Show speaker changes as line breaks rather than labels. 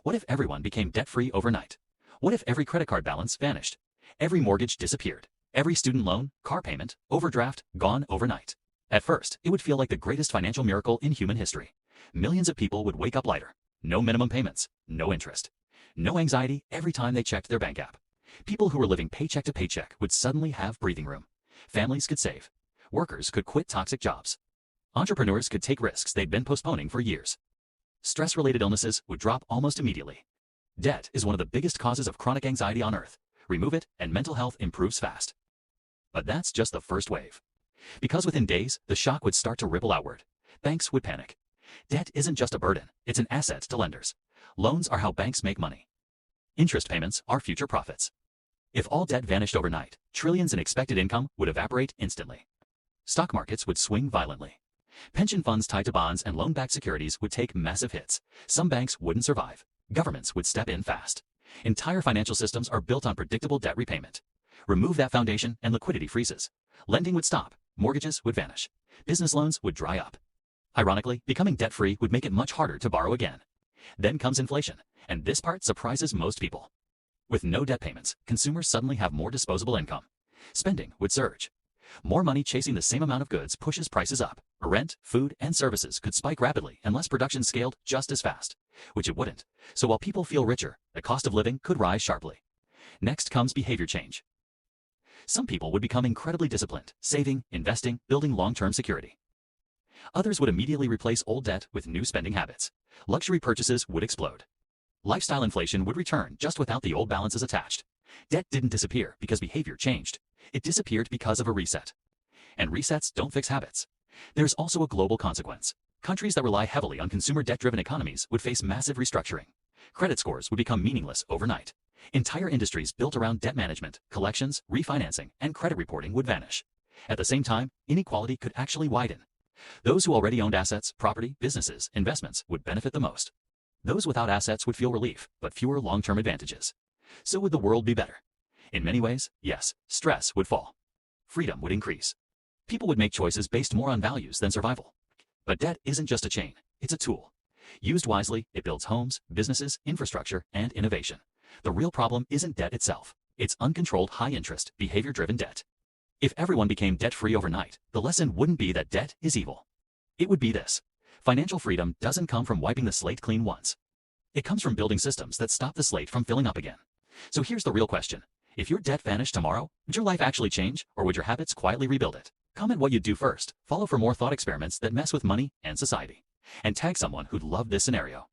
What if everyone became debt-free overnight? What if every credit card balance vanished? Every mortgage disappeared. Every student loan, car payment, overdraft, gone overnight. At first, it would feel like the greatest financial miracle in human history. Millions of people would wake up lighter. No minimum payments, no interest. No anxiety every time they checked their bank app. People who were living paycheck to paycheck would suddenly have breathing room. Families could save. Workers could quit toxic jobs. Entrepreneurs could take risks they'd been postponing for years. Stress-related illnesses would drop almost immediately. Debt is one of the biggest causes of chronic anxiety on Earth. Remove it, and mental health improves fast. But that's just the first wave. Because within days, the shock would start to ripple outward. Banks would panic. Debt isn't just a burden, it's an asset to lenders. Loans are how banks make money. Interest payments are future profits. If all debt vanished overnight, trillions in expected income would evaporate instantly. Stock markets would swing violently. Pension funds tied to bonds and loan-backed securities would take massive hits. Some banks wouldn't survive. Governments would step in fast. Entire financial systems are built on predictable debt repayment. Remove that foundation and liquidity freezes. Lending would stop. Mortgages would vanish. Business loans would dry up. Ironically, becoming debt-free would make it much harder to borrow again. Then comes inflation, and this part surprises most people. With no debt payments, consumers suddenly have more disposable income. Spending would surge. More money chasing the same amount of goods pushes prices up. Rent, food, and services could spike rapidly unless production scaled just as fast, which it wouldn't. So while people feel richer, the cost of living could rise sharply. Next comes behavior change. Some people would become incredibly disciplined, saving, investing, building long-term security. Others would immediately replace old debt with new spending habits. Luxury purchases would explode. Lifestyle inflation would return just without the old balances attached. Debt didn't disappear because behavior changed. It disappeared because of a reset. And resets don't fix habits. There's also a global consequence. Countries that rely heavily on consumer debt-driven economies would face massive restructuring. Credit scores would become meaningless overnight. Entire industries built around debt management, collections, refinancing, and credit reporting would vanish. At the same time, inequality could actually widen. Those who already owned assets, property, businesses, investments would benefit the most. Those without assets would feel relief, but fewer long-term advantages. So would the world be better? In many ways, yes, stress would fall. Freedom would increase. People would make choices based more on values than survival. But debt isn't just a chain, it's a tool. Used wisely, it builds homes, businesses, infrastructure, and innovation. The real problem isn't debt itself. It's uncontrolled, high-interest, behavior-driven debt. If everyone became debt-free overnight, the lesson wouldn't be that debt is evil. It would be this: financial freedom doesn't come from wiping the slate clean once. It comes from building systems that stop the slate from filling up again. So here's the real question. If your debt vanished tomorrow, would your life actually change, or would your habits quietly rebuild it? Comment what you'd do first. Follow for more thought experiments that mess with money and society. And tag someone who'd love this scenario.